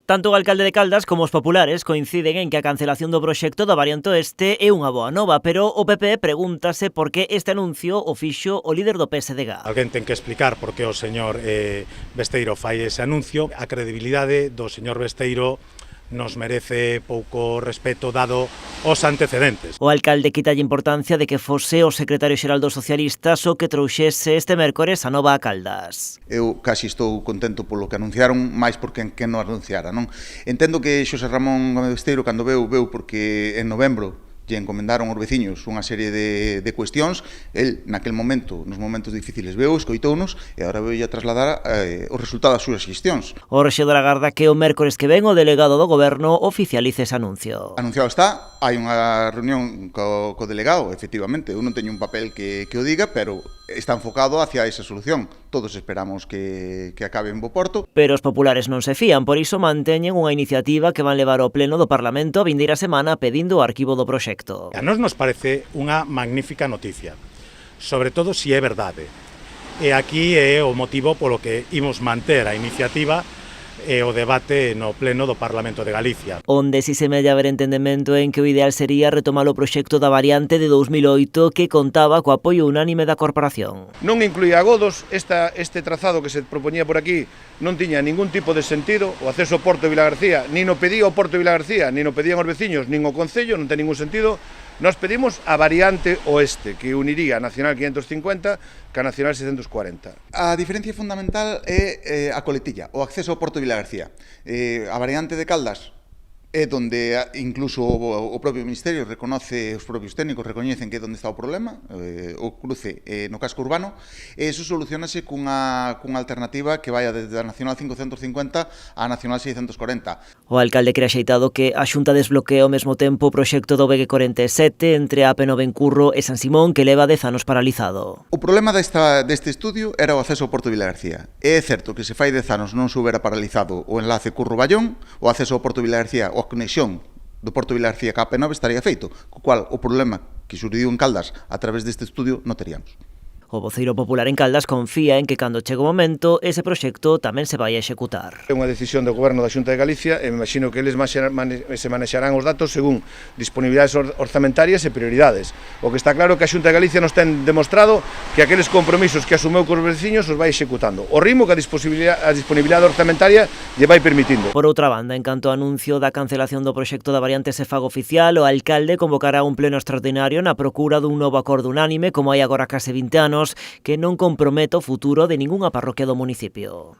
Tanto o alcalde de Caldas como os populares coinciden en que a cancelación do proxecto da variante oeste é unha boa nova, pero o PP pregúntase por que este anuncio o fixo o líder do PSDG. Alguén ten que explicar por que o señor Besteiro fai ese anuncio. A credibilidade do señor Besteiro nos merece pouco respeto dado os antecedentes. O alcalde quitalle importancia de que fose o secretario xeral dos socialistas o que trouxese este mércores a nova a Caldas. Eu casi estou contento polo que anunciaron, máis porque que non anunciara, non? Entendo que Xosé Ramón Gómez Besteiro, cando veu porque en novembro lle encomendaron aos veciños unha serie de cuestións. El, naquel momento, nos momentos difíciles, veu, escoitounos e agora veu a trasladar o resultado das súas xestións. O rexedor agarda que o mércores que ven o delegado do goberno oficialice ese anuncio. Anunciado está, hai unha reunión co delegado, efectivamente. Eu non teño un papel que o diga, pero está enfocado hacia esa solución. Todos esperamos que acabe en bo porto. Pero os populares non se fían, por iso manteñen unha iniciativa que van levar ao pleno do Parlamento a vindeira semana pedindo o arquivo do proxecto. A nós nos parece unha magnífica noticia, sobre todo se é verdade. E aquí é o motivo polo que imos manter a iniciativa e o debate no pleno do Parlamento de Galicia. Onde si semella haber entendemento en que o ideal sería retomar o proxecto da variante de 2008 que contaba co apoio unánime da corporación. Non incluía Godos, este trazado que se propoñía por aquí non tiña ningún tipo de sentido, o acceso ao Porto de Vilagarcía, nin o pedía o Porto de Vilagarcía, nin o pedían os veciños, nin o Concello, non ten ningún sentido. Nos pedimos a variante oeste, que uniría a Nacional 550 ca Nacional 640. A diferencia fundamental é a coletilla, o acceso ao Porto de Vilagarcía. A variante de Caldas é donde incluso o propio Ministerio reconoce, os propios técnicos recoñecen que é onde está o problema, o cruce no casco urbano, e iso solucionase cunha alternativa que vai desde a Nacional 550 á Nacional 640. O alcalde cre axeitado que a Xunta desbloquea ao mesmo tempo o proxecto do BG47 entre a P9 en Curro e San Simón, que leva 10 anos paralizado. O problema deste estudio era o acceso ao Porto de Vilagarcía. É certo que se fai 10 anos non se houbera paralizado o enlace Curro-Ballón, o acceso ao Porto de Vilagarcía, a conexión do Porto de Vilagarcía ca P9 estaría feito, co cual o problema que xurdiu en Caldas a través deste estudio non teríamos. O voceiro popular en Caldas confía en que cando chegue o momento ese proxecto tamén se vai a executar. É unha decisión do Goberno da Xunta de Galicia e me imagino que eles se manexarán os datos según disponibilidades orzamentarias e prioridades. O que está claro é que a Xunta de Galicia nos ten demostrado que aqueles compromisos que asumeu cos veciños os vai executando. O ritmo que a disponibilidade orzamentaria lle vai permitindo. Por outra banda, en canto ao anuncio da cancelación do proxecto da variante se faga oficial, o alcalde convocará un pleno extraordinario na procura dun novo acordo unánime, como hai agora case 20 anos, que non comprometa o futuro de ningunha parroquia do municipio.